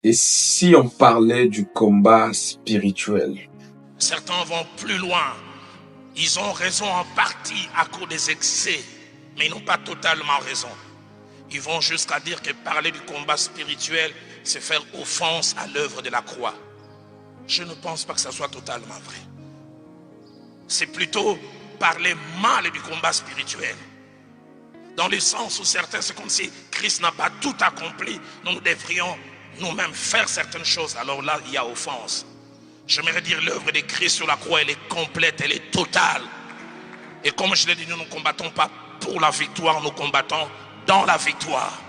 Et si on parlait du combat spirituel? Certains vont plus loin. Ils ont raison en partie à cause des excès, mais ils n'ont pas totalement raison. Ils vont jusqu'à dire que parler du combat spirituel, c'est faire offense à l'œuvre de la croix. Je ne pense pas que ça soit totalement vrai. C'est plutôt parler mal du combat spirituel. Dans le sens où certains, c'est comme si Christ n'a pas tout accompli. Nous devrions nous-mêmes faire certaines choses. Alors là, il y a offense. J'aimerais dire l'œuvre de Christ sur la croix, elle est complète, elle est totale. Et comme je l'ai dit, nous ne combattons pas pour la victoire, nous combattons dans la victoire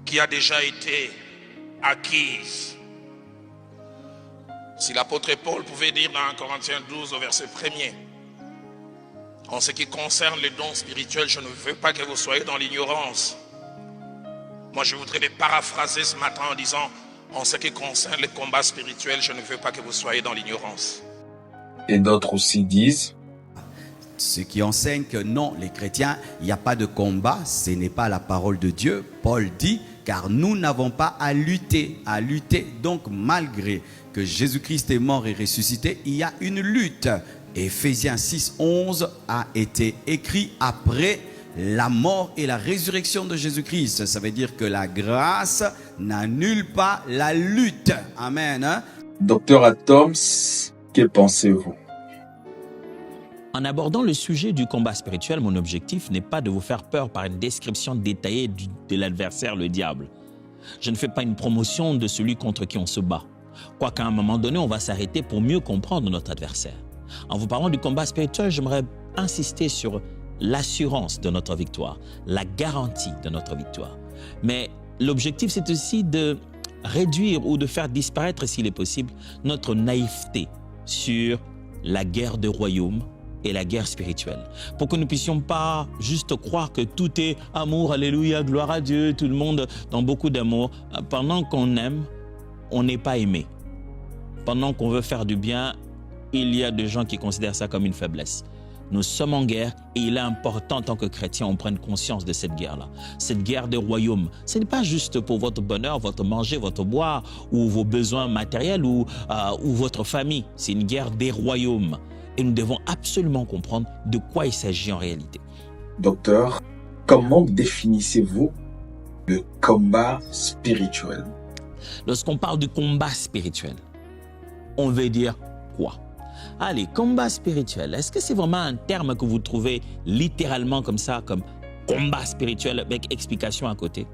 qui a déjà été acquise. Si l'apôtre Paul pouvait dire dans 1 Corinthiens 12 au verset 1er, en ce qui concerne les dons spirituels, je ne veux pas que vous soyez dans l'ignorance. Moi, je voudrais les paraphraser ce matin en disant, en ce qui concerne les combats spirituels, je ne veux pas que vous soyez dans l'ignorance. Et d'autres aussi disent, ceux qui enseignent que non, les chrétiens, il n'y a pas de combat, ce n'est pas la parole de Dieu. Paul dit, car nous n'avons pas à lutter. Donc malgré que Jésus-Christ est mort et ressuscité, il y a une lutte. Éphésiens 6:11 a été écrit après la mort et la résurrection de Jésus-Christ. Ça veut dire que la grâce n'annule pas la lutte. Amen. Docteur Atoms, que pensez-vous? En abordant le sujet du combat spirituel, mon objectif n'est pas de vous faire peur par une description détaillée de l'adversaire, le diable. Je ne fais pas une promotion de celui contre qui on se bat. Quoiqu'à un moment donné, on va s'arrêter pour mieux comprendre notre adversaire. En vous parlant du combat spirituel, j'aimerais insister sur l'assurance de notre victoire, la garantie de notre victoire. Mais l'objectif, c'est aussi de réduire ou de faire disparaître, s'il est possible, notre naïveté sur la guerre de royaume et la guerre spirituelle. Pour que nous ne puissions pas juste croire que tout est amour, alléluia, gloire à Dieu, tout le monde dans beaucoup d'amour. Pendant qu'on aime, on n'est pas aimé. Pendant qu'on veut faire du bien, il y a des gens qui considèrent ça comme une faiblesse. Nous sommes en guerre et il est important en tant que chrétiens, on prenne conscience de cette guerre-là. Cette guerre des royaumes, ce n'est pas juste pour votre bonheur, votre manger, votre boire ou vos besoins matériels ou votre famille. C'est une guerre des royaumes. Et nous devons absolument comprendre de quoi il s'agit en réalité. Docteur, comment définissez-vous le combat spirituel? Lorsqu'on parle du combat spirituel, on veut dire quoi? Allez, combat spirituel, est-ce que c'est vraiment un terme que vous trouvez littéralement comme ça, comme combat spirituel avec explication à côté?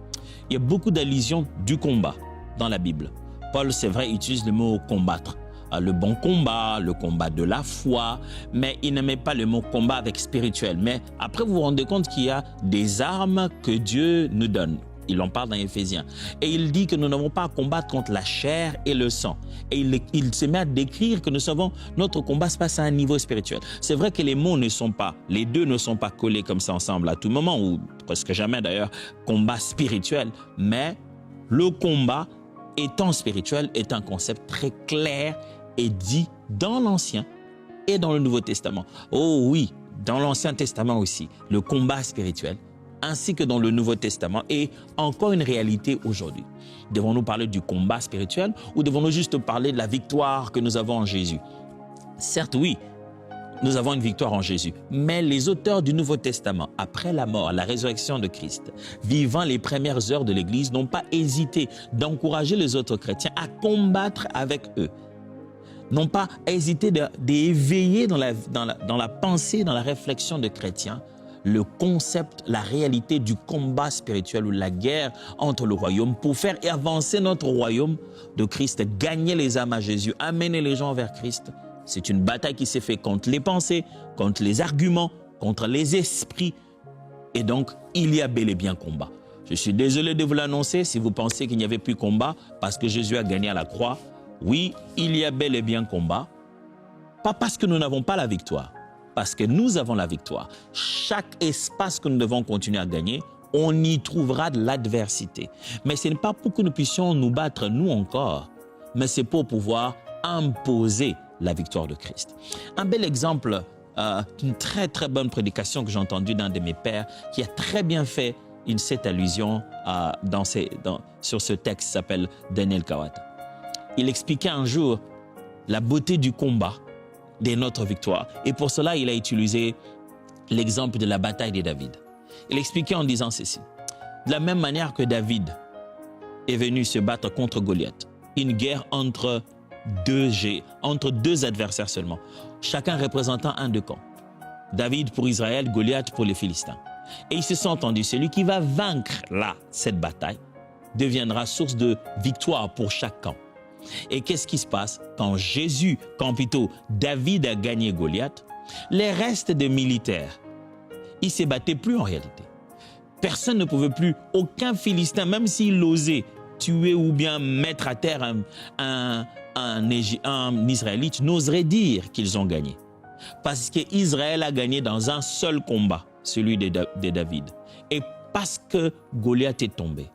Il y a beaucoup d'allusions du combat dans la Bible. Paul, c'est vrai, utilise le mot combattre. Le bon combat, le combat de la foi, mais il ne met pas le mot combat avec spirituel. Mais après, vous vous rendez compte qu'il y a des armes que Dieu nous donne. Il en parle dans Éphésiens. Et il dit que nous n'avons pas à combattre contre la chair et le sang. Et il se met à décrire que nous savons notre combat se passe à un niveau spirituel. C'est vrai que les mots ne sont pas, les deux ne sont pas collés comme ça ensemble à tout moment, ou presque jamais d'ailleurs, combat spirituel. Mais le combat étant spirituel est un concept très clair et dit dans l'Ancien et dans le Nouveau Testament. Oh oui, dans l'Ancien Testament aussi, le combat spirituel, ainsi que dans le Nouveau Testament, est encore une réalité aujourd'hui. Devons-nous parler du combat spirituel ou devons-nous juste parler de la victoire que nous avons en Jésus? Certes, oui, nous avons une victoire en Jésus, mais les auteurs du Nouveau Testament, après la mort, la résurrection de Christ, vivant les premières heures de l'Église, n'ont pas hésité d'encourager les autres chrétiens à combattre avec eux. N'ont pas hésité d'éveiller dans la pensée, dans la réflexion de chrétiens, le concept, la réalité du combat spirituel ou la guerre entre le royaume pour faire avancer notre royaume de Christ, gagner les âmes à Jésus, amener les gens vers Christ. C'est une bataille qui s'est faite contre les pensées, contre les arguments, contre les esprits. Et donc, il y a bel et bien combat. Je suis désolé de vous l'annoncer si vous pensez qu'il n'y avait plus combat parce que Jésus a gagné à la croix. Oui, il y a bel et bien combat. Pas parce que nous n'avons pas la victoire, parce que nous avons la victoire. Chaque espace que nous devons continuer à gagner, on y trouvera de l'adversité. Mais ce n'est pas pour que nous puissions nous battre, nous encore, mais c'est pour pouvoir imposer la victoire de Christ. Un bel exemple, une très très bonne prédication que j'ai entendue d'un de mes pères qui a très bien fait cette allusion sur ce texte qui s'appelle Daniel Kawata. Il expliquait un jour la beauté du combat de notre victoire. Et pour cela, il a utilisé l'exemple de la bataille de David. Il expliquait en disant ceci. De la même manière que David est venu se battre contre Goliath, une guerre entre deux adversaires seulement, chacun représentant un de camps. David pour Israël, Goliath pour les Philistins. Et ils se sont entendus, celui qui va vaincre cette bataille deviendra source de victoire pour chaque camp. Et qu'est-ce qui se passe quand plutôt David a gagné Goliath? Les restes des militaires, ils ne se battaient plus en réalité. Personne ne pouvait plus, aucun Philistin, même s'il osait tuer ou bien mettre à terre un Israélite, n'oserait dire qu'ils ont gagné. Parce qu'Israël a gagné dans un seul combat, celui de David. Et parce que Goliath est tombé.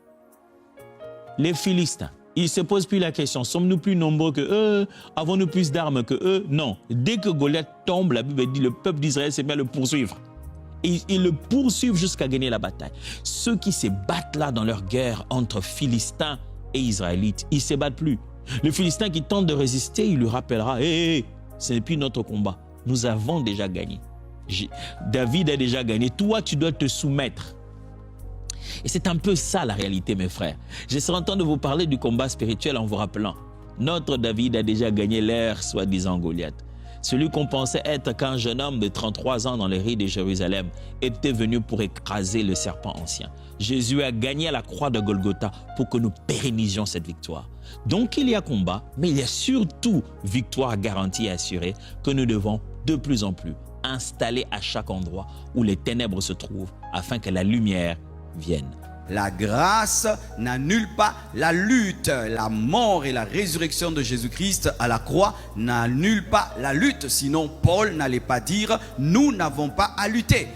Les Philistins, ils ne se posent plus la question, sommes-nous plus nombreux que eux? Avons-nous plus d'armes que eux? Non. Dès que Goliath tombe, la Bible dit le peuple d'Israël s'est mis à le poursuivre. Et ils le poursuivent jusqu'à gagner la bataille. Ceux qui se battent là dans leur guerre entre Philistins et Israélites, ils ne se battent plus. Le Philistin qui tente de résister, il lui rappellera, hey, ce n'est plus notre combat. Nous avons déjà gagné. David a déjà gagné. Toi, tu dois te soumettre. Et c'est un peu ça la réalité, mes frères. Je serai en train de vous parler du combat spirituel en vous rappelant. Notre David a déjà gagné l'ère soi-disant Goliath. Celui qu'on pensait être qu'un jeune homme de 33 ans dans les rues de Jérusalem était venu pour écraser le serpent ancien. Jésus a gagné à la croix de Golgotha pour que nous pérennisions cette victoire. Donc il y a combat, mais il y a surtout victoire garantie et assurée que nous devons de plus en plus installer à chaque endroit où les ténèbres se trouvent afin que la lumière vienne. La grâce n'annule pas la lutte. La mort et la résurrection de Jésus-Christ à la croix n'annulent pas la lutte. Sinon, Paul n'allait pas dire « nous n'avons pas à lutter ».